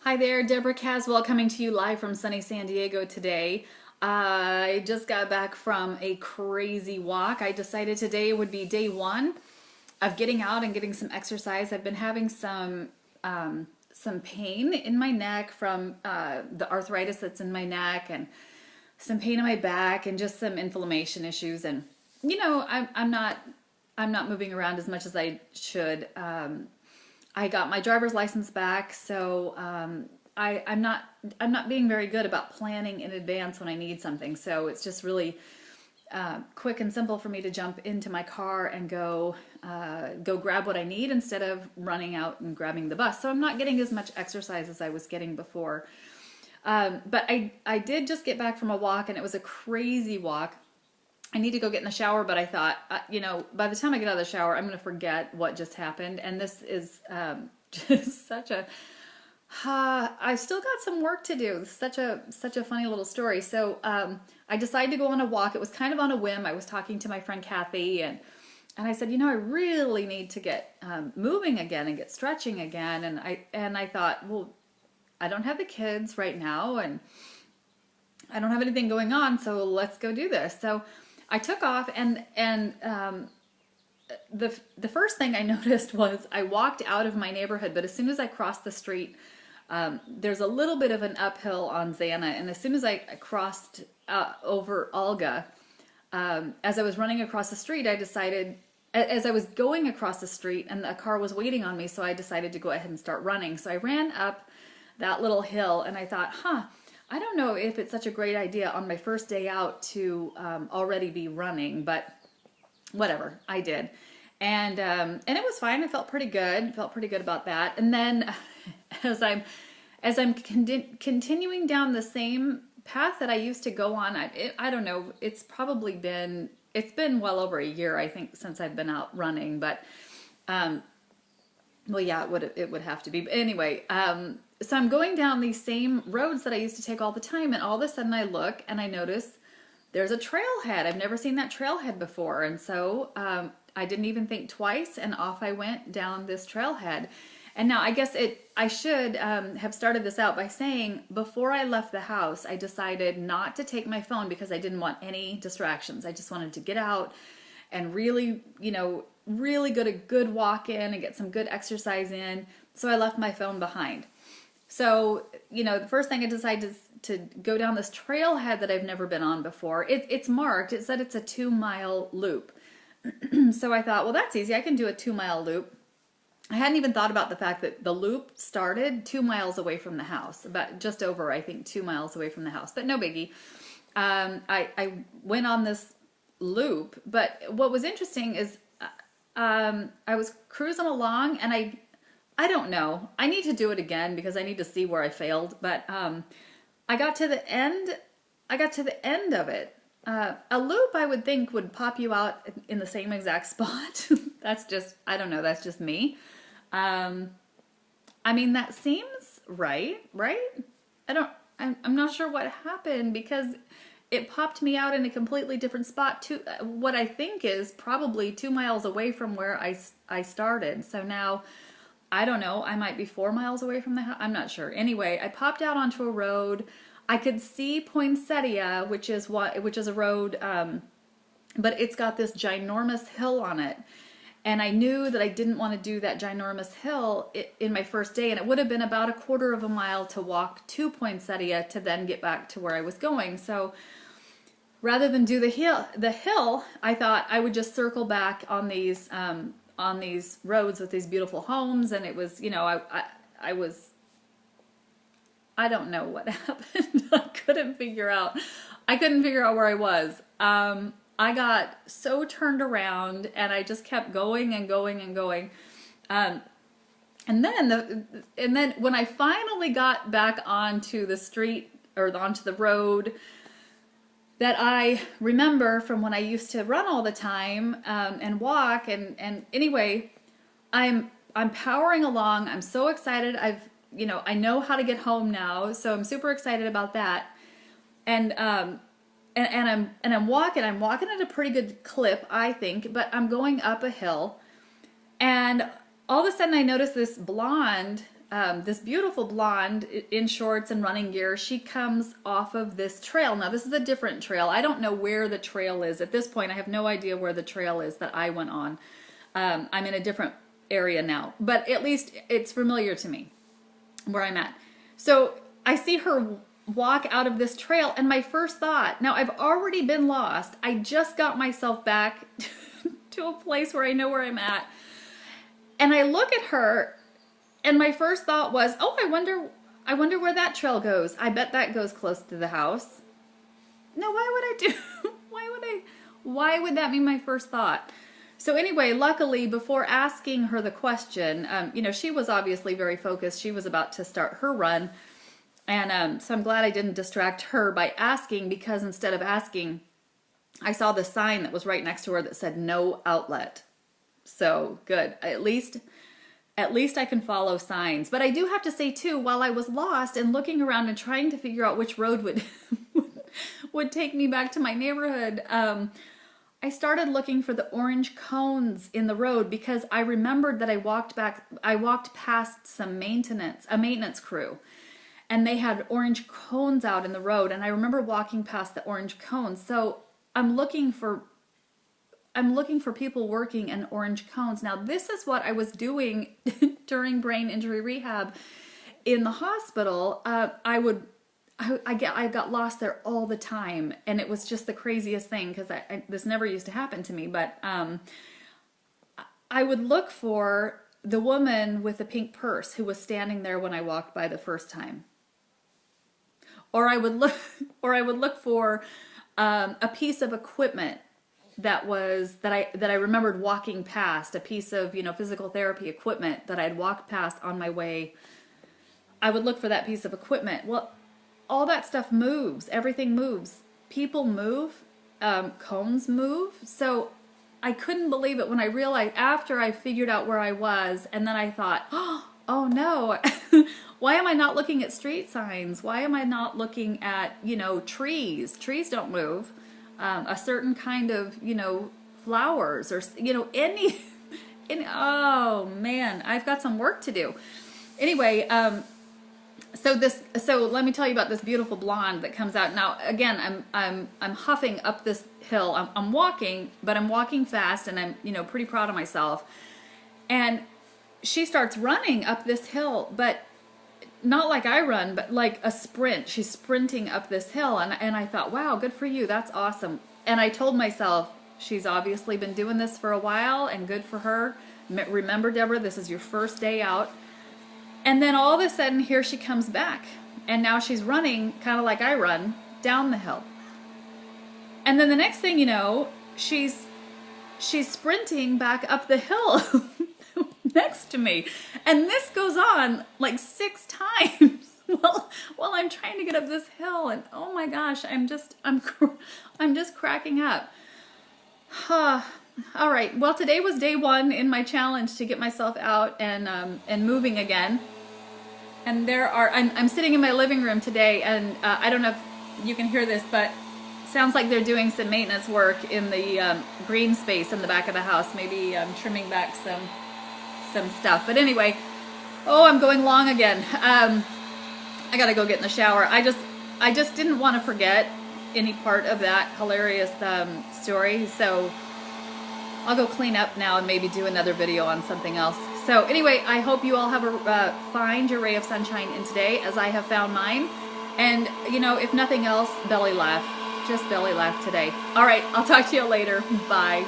Hi there, Deborah Caswell coming to you live from sunny San Diego today. I just got back from a crazy walk. I decided today would be day one of getting out and getting some exercise. I've been having some pain in my neck from the arthritis that's in my neck, and some pain in my back, and just some inflammation issues. And I'm not moving around as much as I should. I got my driver's license back, so I'm not being very good about planning in advance when I need something. So it's just really quick and simple for me to jump into my car and go grab what I need instead of running out and grabbing the bus. So I'm not getting as much exercise as I was getting before. But I did just get back from a walk, and it was a crazy walk. I need to go get in the shower, but I thought, by the time I get out of the shower, I'm going to forget what just happened. And this is just such a, I've still got some work to do. Such a funny little story. So I decided to go on a walk. It was kind of on a whim. I was talking to my friend Kathy, and I said, I really need to get moving again and get stretching again. And I thought, well, I don't have the kids right now, and I don't have anything going on, so let's go do this. So I took off, and the first thing I noticed was I walked out of my neighborhood, but as soon as I crossed the street, there's a little bit of an uphill on Xana, and as soon as I crossed over Olga, as I was running across the street, I decided, as I was going across the street, and a car was waiting on me, so I decided to go ahead and start running. So I ran up that little hill, and I thought, I don't know if it's such a great idea on my first day out to already be running, but whatever, I did. And it was fine. I felt pretty good. Felt pretty good about that. And then as I'm continuing down the same path that I used to go on, I don't know, it's been well over a year, I think, since I've been out running, but well, yeah, it would have to be. But anyway, so I'm going down these same roads that I used to take all the time, and all of a sudden I look and I notice there's a trailhead. I've never seen that trailhead before, and so I didn't even think twice, and off I went down this trailhead. And now I guess I should have started this out by saying, before I left the house, I decided not to take my phone because I didn't want any distractions. I just wanted to get out and really, really get a good walk in and get some good exercise in. So I left my phone behind. So, the first thing I decided to go down this trailhead that I've never been on before. It's marked. It said it's a 2-mile loop. So I thought, well, that's easy. I can do a 2-mile loop. I hadn't even thought about the fact that the loop started 2 miles away from the house, about just over, I think, 2 miles away from the house, but no biggie. I went on this loop, but what was interesting is I was cruising along, and I don't know. I need to do it again because I need to see where I failed. But I got to the end. I got to the end of it. A loop, I would think, would pop you out in the same exact spot. That's just, I don't know. That's just me. I mean, that seems right? I'm not sure what happened because it popped me out in a completely different spot to what I think is probably 2 miles away from where I started. So now, I don't know, I might be 4 miles away from the house. I'm not sure. Anyway, I popped out onto a road. I could see Poinsettia, which is a road, but it's got this ginormous hill on it. And I knew that I didn't want to do that ginormous hill in my first day, and it would have been about a quarter of a mile to walk to Poinsettia to then get back to where I was going. So rather than do the hill, I thought I would just circle back on these roads with these beautiful homes, and it was, I don't know what happened. I couldn't figure out where I was. I got so turned around, and I just kept going and going and going. And then when I finally got back onto the street, or onto the road that I remember from when I used to run all the time, and walk, and anyway, I'm powering along. I'm so excited. I know how to get home now, so I'm super excited about that. And I'm walking at a pretty good clip, I think, but I'm going up a hill, and all of a sudden I notice this blonde this beautiful blonde in shorts and running gear, she comes off of this trail. Now, this is a different trail. I don't know where the trail is. At this point, I have no idea where the trail is that I went on. I'm in a different area now, but at least it's familiar to me where I'm at. So I see her walk out of this trail, and my first thought, now I've already been lost. I just got myself back to a place where I know where I'm at. And I look at her, and my first thought was, oh, I wonder where that trail goes. I bet that goes close to the house. No, why would that be my first thought? So anyway, luckily, before asking her the question, she was obviously very focused. She was about to start her run. And so I'm glad I didn't distract her by asking, because instead of asking, I saw the sign that was right next to her that said no outlet. So good. At least I can follow signs. But I do have to say too, while I was lost and looking around and trying to figure out which road would take me back to my neighborhood, I started looking for the orange cones in the road, because I remembered that I walked past a maintenance crew, and they had orange cones out in the road, and I remember walking past the orange cones. So I'm looking for people working in orange cones. Now, this is what I was doing during brain injury rehab in the hospital. I got lost there all the time, and it was just the craziest thing, because this never used to happen to me. But I would look for the woman with the pink purse who was standing there when I walked by the first time, or I would look for a piece of equipment that I remembered walking past, a piece of physical therapy equipment that I'd walked past on my way. I would look for that piece of equipment. Well, all that stuff moves. Everything moves. People move. Cones move. So I couldn't believe it when I realized, after I figured out where I was, and then I thought, oh no, why am I not looking at street signs? Why am I not looking at, trees? Trees don't move. A certain kind of, flowers, or, oh man, I've got some work to do. Anyway, so let me tell you about this beautiful blonde that comes out. Now, again, I'm huffing up this hill. I'm walking, but I'm walking fast, and I'm, pretty proud of myself. And she starts running up this hill, but not like I run, but like a sprint. She's sprinting up this hill, and I thought, wow, good for you. That's awesome. And I told myself, she's obviously been doing this for a while, and good for her. Remember, Deborah, this is your first day out. And then all of a sudden, here she comes back. And now she's running, kind of like I run, down the hill. And then the next thing you know, she's sprinting back up the hill next to me. And this goes on like 6 times while I'm trying to get up this hill. And oh my gosh, I'm just cracking up. All right. Well, today was day 1 in my challenge to get myself out and moving again. And I'm sitting in my living room today, and I don't know if you can hear this, but sounds like they're doing some maintenance work in the green space in the back of the house. Maybe trimming back some stuff. But anyway, I'm going long again. I gotta go get in the shower. I just didn't want to forget any part of that hilarious story, so I'll go clean up now and maybe do another video on something else. So anyway, I hope you all have find your ray of sunshine in today, as I have found mine. And if nothing else, belly laugh. Just belly laugh today. All right, I'll talk to you later. Bye.